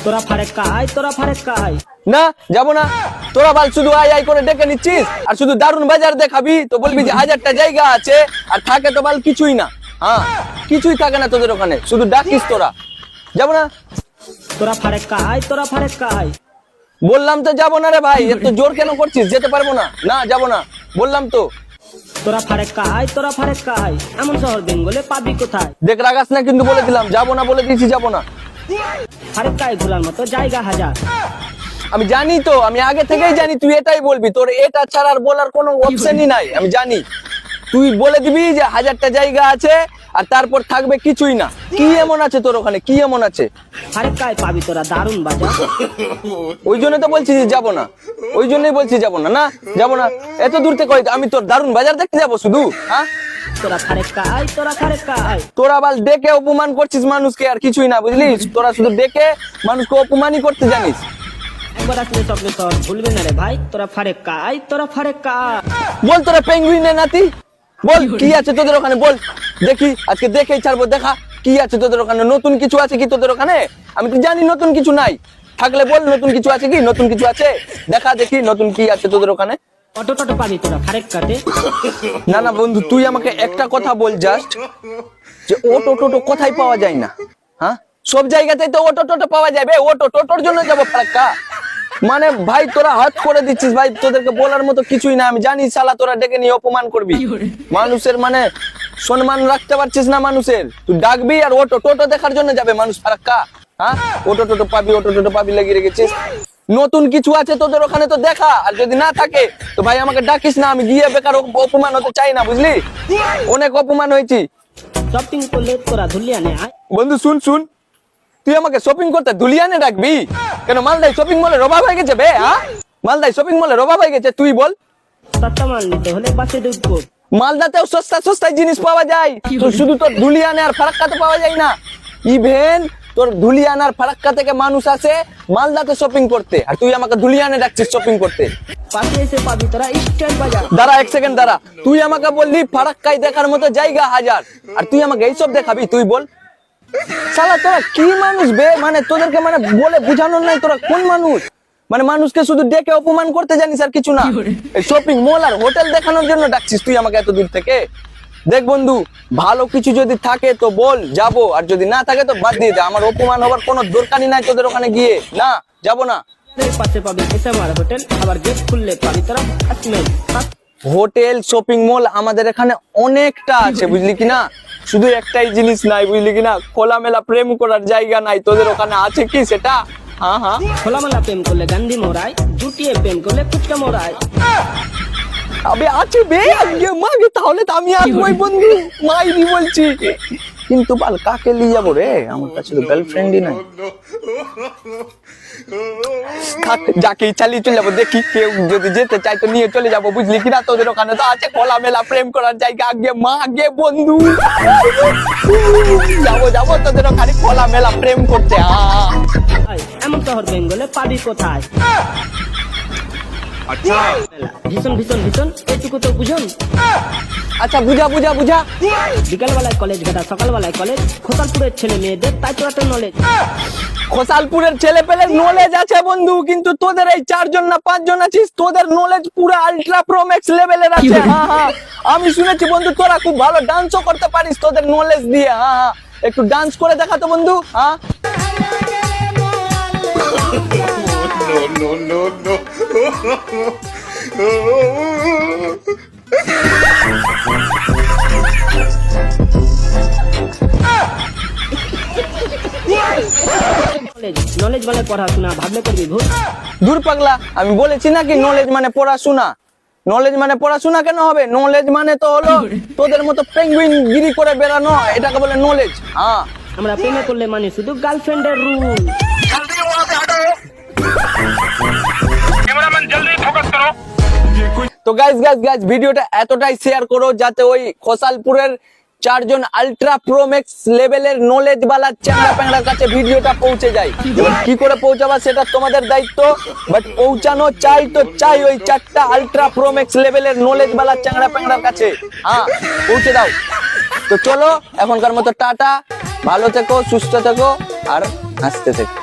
তোরা ফারেক্কা আয়, তোরা ফারেক্কা আয়। না যাবো না। তোরা বাল শুধু আই আই করে ডেকে নিচ্ছিস, আর শুধু দারুন বাজার দেখাবি তো বলবি যে 1000টা জায়গা আছে, আর থাকে তো বাল কিছুই না। হ্যাঁ, কিছুই থাকে না তোদের ওখানে, শুধু ডাকিস তোরা। যাবো না। তোরা ফারেক্কা আয়, তোরা ফারেক্কা আয়। বললাম তো যাবো না রে ভাই, এত জোর কেন করছিস? যেতে পারবো না, না যাবো না, বললাম তো। তোরা ফারেক্কা আয়, তোরা ফারেক্কা আয়। এমন শহর বেঙ্গলে পাবি কোথায়? দেখ রাগাস না কিন্তু, বলে দিলাম যাবো না, বলে দিয়েছি যাবো না। ফারেক্কায় ঘোরার মতো জায়গা হাজার। আমি জানি তো, আমি আগে থেকেই জানি তুই এটাই বলবি, তোর এটা ছাড়া আর বলার কোনো অপশনই নাই। আমি জানি তুই বলে দিবি যে 1000টা জায়গা আছে, আর তারপর থাকবে কিছুই না। কি এমন আছে তোর ওখানে, কি এমন আছে? ফারেক্কায় পাবি তোরা দারুন বাজার। ওই জন্য তো বলছি যে যাবো না, ওই জন্যই বলছি যাবো না। না যাবো না, এত দূর থেকে আমি তোর দারুন বাজার দেখতে যাবো শুধু? হ্যাঁ, তোরা ফারেক্কা আয়, তোরা ফারেক্কা আয়। তোরা বাল ডেকে অপমান করছিস মানুষকে, আর কিছুই না, বুঝলিস? তোরা শুধু ডেকে মানুষকে অপমানই করতে জানিস। একবার আসলে স্বপ্ন শহর ভুলবি না রে ভাই। তোরা ফারেক্কা আয়, তোরা ফারেক্কা আয়। বল তোরা পেঙ্গুইনের নাতি, বল কি আছে তোদের ওখানে, বল দেখি, আজকে দেখেই ছাড়বো। দেখা কি আছে তোদের ওখানে, নতুন কিছু আছে কি তোদের ওখানে? আমি তো জানি নতুন কিছু নাই, থাকলে বল নতুন কিছু আছে কি, নতুন কিছু আছে দেখা, দেখি নতুন কি আছে তোদের ওখানে। অটো টটো পাবি তোরা ফারেক্কাতে। না না বন্ধু, তুই আমাকে একটা কথা বল জাস্ট, যে অটো টোটো কোথায় পাওয়া যায় না? হ্যাঁ, সব জায়গাতেই তো অটো টোটো পাওয়া যাবে, অটো টোটোর জন্য যাবো ফারাক্কা? মানে ভাই তোরা হাত করে দিচ্ছিস ভাই, তোদেরকে বলার মতো কিছুই না। আমি জানি শালা তোরা ডেকে নিয়ে অপমান করবি মানুষের, মানে সম্মান রাখতে পারছিস না মানুষের। তুই ডাকবি আর অটো টোটো দেখার জন্য যাবে মানুষ ফারাক্কা? হ্যাঁ, অটো টোটো পাবি, অটো টোটো পাবি লাগিয়ে রেখেছিস। নতুন কিছু আছে তোদের ওখানে তো দেখা, আর যদি না থাকে তো ভাই আমাকে ডাকিস না, আমি গিয়ে বেকার অপমান হতে চাই না, বুঝলি? অনেক অপমান হয়েছি। শপিং করলে তোরা ধুলিয়ানে আয়। বন্ধু শুন শুন, তুই আমাকে শপিং করতে ধুলিয়ানে ডাকবি কেন? মালদায় শপিং মলের অভাব হয়ে গেছে বে? হ্যাঁ, মালদায় শপিং মলের অভাব হয়ে গেছে, তুই বল। সস্তা মাল নিতে হলে বাসে ঢুকবো। মালদাতেও সস্তা সস্তায় জিনিস পাওয়া যায়, তো শুধু তোর ধুলিয়ানে আর ফারাক্কাতে পাওয়া যায় না। ইভেন তোর ধুলিয়ান আর ফারাক্কা থেকে মানুষ আসে মালদাতে শপিং করতে, আর তুই আমাকে ধুলিয়ানে ডাকছিস শপিং করতে। পাশে এসে পাবি তোরা স্টাইল বাজার। দাঁড়া এক সেকেন্ড দাঁড়া, তুই আমাকে বললি ফারাক্কায় দেখার মতো জায়গা হাজার, আর তুই আমাকে এইসব দেখাবি? তুই বল শালা তোরা কি মানুষ বে? মানে তোদেরকে মানে বলে বুঝানোর নাই, তোরা কোন মানুষ? মানে মানুষকে শুধু ডেকে অপমান করতে জানিস আর কিছু না। শপিং মল আর হোটেল দেখানোর জন্য ডাকছিস তুই আমাকে এত দূর থেকে? দেখ বন্ধু, ভালো কিছু যদি থাকে তো বল যাবো, আর যদি না থাকে তো বাদ দিয়ে দে। আমার অপমান হবার কোনো দরকারই নাই তোদের ওখানে গিয়ে, না যাবো না। এর পাশে পাবি এসএমআর হোটেল, আবার গেট খুললে পাবি তোরা আজমের। হোটেল শপিং মল আমাদের এখানে অনেকটা আছে, বুঝলি কিনা? শুধু একটাই জিনিস নাই, বুঝলি কিনা? খোলামেলা প্রেম করার জায়গা নাই। তোদের ওখানে আছে কি সেটা? হ্যাঁ হ্যাঁ, খোলামেলা প্রেম করলে গান্ধী মোড়ায়, জুটিয়ে প্রেম করলে ফুচকা মোড়ায়। আবে আছে বে, আগে মাগে, তাহলে তো আমি আসবোই বন্ধু, মাইরি বলছি। কিন্তু বাল কাকে নিয়ে যাবো রে? আমার কাছে তো গার্লফ্রেন্ডই নাই। থাক, যাকে চালিয়ে চলে যাবো, দেখি কেউ যদি যেতে চাই তো নিয়ে চলে যাবো, বুঝলি কিনা? তোদের ওখানে তো আছে খোলামেলা প্রেম করার জায়গা, আগে মাগে বন্ধু। যাবো যাবো তোদের ওখানে খোলামেলা প্রেম করতে। এমন শহর বেঙ্গলে পাবি কোথায়? अच्छा ভীষণ ভীষণ ভীষণ এইটুকু তো বুঝুন। আচ্ছা বুঝা বুঝা বুঝা। বিকালবেলায় কলেজ ঘাটা, সকালবেলায় কলেজ। খোসালপুরের ছেলে মেয়েদের তাই তো একটা নলেজ। খোসালপুরের ছেলে পেলে নলেজ আছে বন্ধু, কিন্তু তোদের এই 4 জন না 5 জন আছিস, তোদের নলেজ পুরো আলট্রা প্রো ম্যাক্স লেভেলের আছে। হ্যাঁ হ্যাঁ, আমি শুনেছি বন্ধু তোরা খুব ভালো ডান্সও করতে পারিস তোদের নলেজ দিয়ে। হ্যাঁ হ্যাঁ, একটু ডান্স করে দেখা তো বন্ধু। হ্যাঁ, no no no নলেজ মানে পড়াশোনা, ভাবলে করবি ভুল। দূর পাগলা, আমি বলেছি নাকি নলেজ মানে পড়াশোনা? নলেজ মানে পড়াশোনা কেন হবে? নলেজ মানে তো হলো তোদের মতো পেঙ্গুইন গিরি করে বেড়ানো, এটাকে বলে নলেজ। হ্যাঁ, আমরা প্রেমে করলে মানে শুধু গার্লফ্রেন্ডের রুল। जल्दी वहां से हटो कैमरामैन जल्दी फोकस करो তো গাইজ গাইজ গাইজ ভিডিওটা এতটাই শেয়ার করো যাতে ওই খোসালপুরের 4 জন আলট্রা প্রো ম্যাক্স লেভেলের নলেজ বালা চ্যাংড়া প্যাংড়ার কাছে ভিডিওটা পৌঁছে যায়। এবার কি করে পৌঁছাবা সেটা তোমাদের দায়িত্ব, বাট পৌঁছানো চাই তো চাই ওই 4টা আলট্রা প্রো ম্যাক্স লেভেলের নলেজ বালা চ্যাংড়া প্যাংড়ার কাছে। হ্যাঁ, পৌঁছে দাও। তো চলো এখনকার মতো টাটা, ভালো থেকো, সুস্থ থেকো আর হাসতে থেকো।